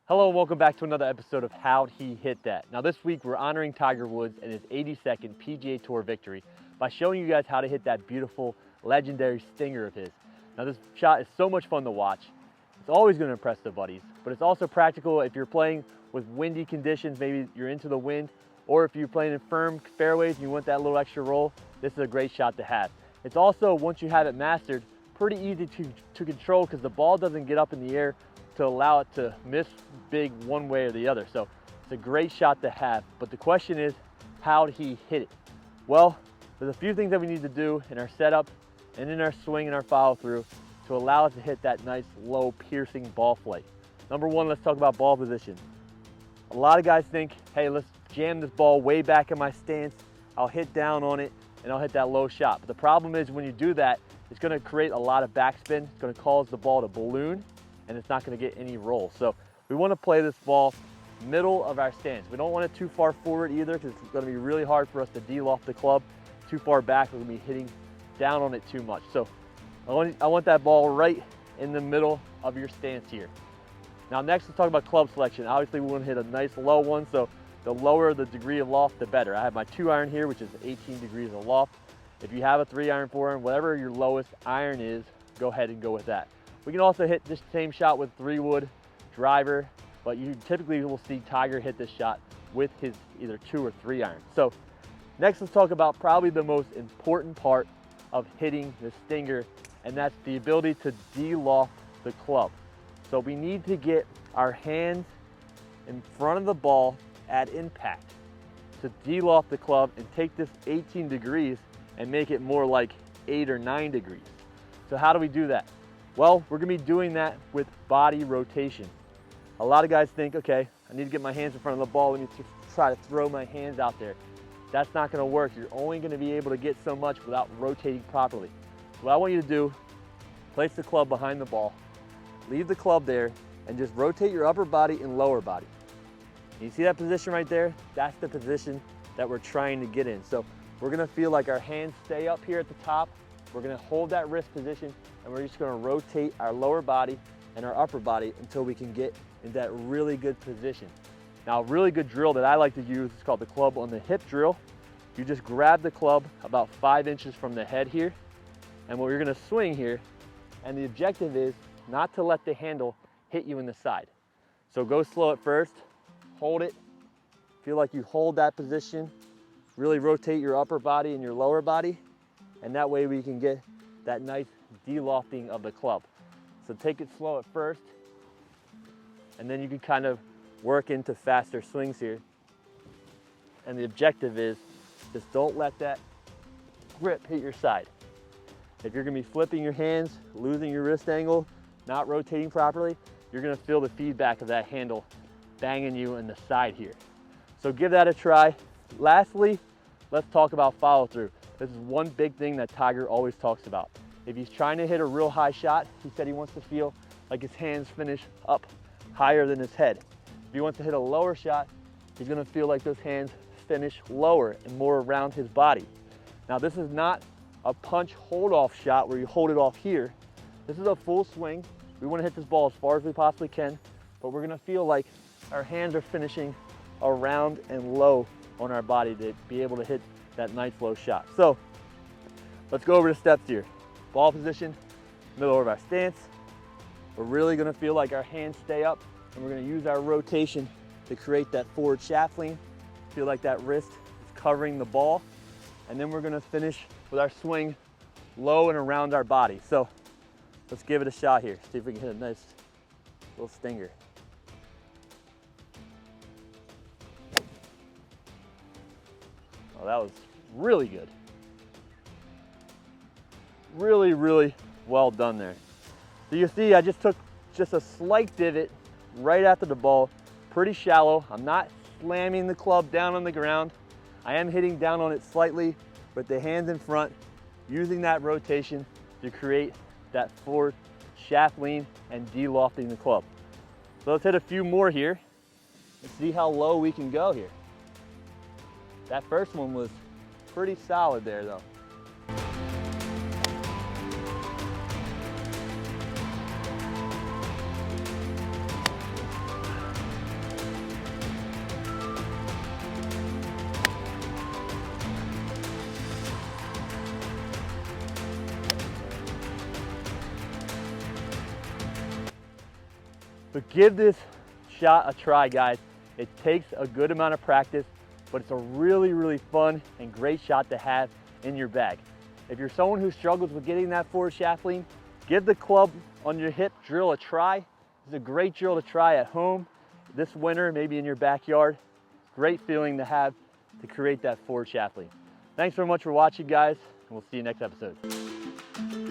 Hello and welcome back to another episode of How'd He Hit That. Now this week we're honoring Tiger Woods and his 82nd PGA Tour victory by showing you guys how to hit that beautiful, legendary stinger of his. Now this shot is so much fun to watch. It's always going to impress the buddies, but it's also practical if you're playing with windy conditions, maybe you're into the wind, or if you're playing in firm fairways and you want that little extra roll, this is a great shot to have. It's also, once you have it mastered, pretty easy to control because the ball doesn't get up in the air to allow it to miss big one way or the other. So it's a great shot to have. But the question is, how'd he hit it? Well, there's a few things that we need to do in our setup and in our swing and our follow through to allow us to hit that nice, low, piercing ball flight. Number one, let's talk about ball position. A lot of guys think, hey, let's jam this ball way back in my stance. I'll hit down on it and I'll hit that low shot. But the problem is when you do that, it's gonna create a lot of backspin. It's gonna cause the ball to balloon and it's not gonna get any roll. So we wanna play this ball middle of our stance. We don't want it too far forward either because it's gonna be really hard for us to de-loft the club. Too far back, we're gonna be hitting down on it too much. So I want that ball right in the middle of your stance here. Now next, let's talk about club selection. Obviously we wanna hit a nice low one, so the lower the degree of loft, the better. I have my 2-iron here, which is 18 degrees of loft. If you have a 3-iron, 4-iron, whatever your lowest iron is, go ahead and go with that. We can also hit this same shot with 3-wood driver, but you typically will see Tiger hit this shot with his either 2 or 3-iron. So next, let's talk about probably the most important part of hitting the stinger, and that's the ability to de-loft the club. So we need to get our hands in front of the ball at impact to de-loft the club and take this 18 degrees and make it more like 8 or 9 degrees. So how do we do that? Well, we're gonna be doing that with body rotation. A lot of guys think, okay, I need to get my hands in front of the ball. I need to try to throw my hands out there. That's not gonna work. You're only gonna be able to get so much without rotating properly. So what I want you to do, place the club behind the ball, leave the club there, and just rotate your upper body and lower body. You see that position right there? That's the position that we're trying to get in. So we're gonna feel like our hands stay up here at the top. We're gonna hold that wrist position and we're just gonna rotate our lower body and our upper body until we can get in that really good position. Now, a really good drill that I like to use is called the club on the hip drill. You just grab the club about 5 inches from the head here, and what you're gonna swing here, and the objective is not to let the handle hit you in the side. So go slow at first, hold it, feel like you hold that position, really rotate your upper body and your lower body, and that way we can get that nice de-lofting of the club. So take it slow at first, and then you can kind of work into faster swings here. And the objective is just don't let that grip hit your side. If you're gonna be flipping your hands, losing your wrist angle, not rotating properly, you're gonna feel the feedback of that handle banging you in the side here. So give that a try. Lastly, let's talk about follow through. This is one big thing that Tiger always talks about. If he's trying to hit a real high shot, he said he wants to feel like his hands finish up higher than his head. If he wants to hit a lower shot, he's gonna feel like those hands finish lower and more around his body. Now this is not a punch hold off shot where you hold it off here. This is a full swing. We wanna hit this ball as far as we possibly can, but we're gonna feel like our hands are finishing around and low on our body to be able to hit that nice low shot. So let's go over the steps here. Ball position, middle of our stance. We're really gonna feel like our hands stay up, and we're gonna use our rotation to create that forward shaft lean. Feel like that wrist is covering the ball. And then we're gonna finish with our swing low and around our body. So let's give it a shot here. See if we can hit a nice little stinger. Oh, that was really good. Really, really well done there. So you see, I just took just a slight divot right after the ball, pretty shallow. I'm not slamming the club down on the ground. I am hitting down on it slightly with the hands in front, using that rotation to create that forward shaft lean and de-lofting the club. So let's hit a few more here and see how low we can go here. That first one was pretty solid there though. But give this shot a try, guys. It takes a good amount of practice, but it's a really, really fun and great shot to have in your bag. If you're someone who struggles with getting that forward shaft lean, give the club on your hip drill a try. It's a great drill to try at home this winter, maybe in your backyard. Great feeling to have to create that forward shaft lean. Thanks very much for watching, guys, and we'll see you next episode.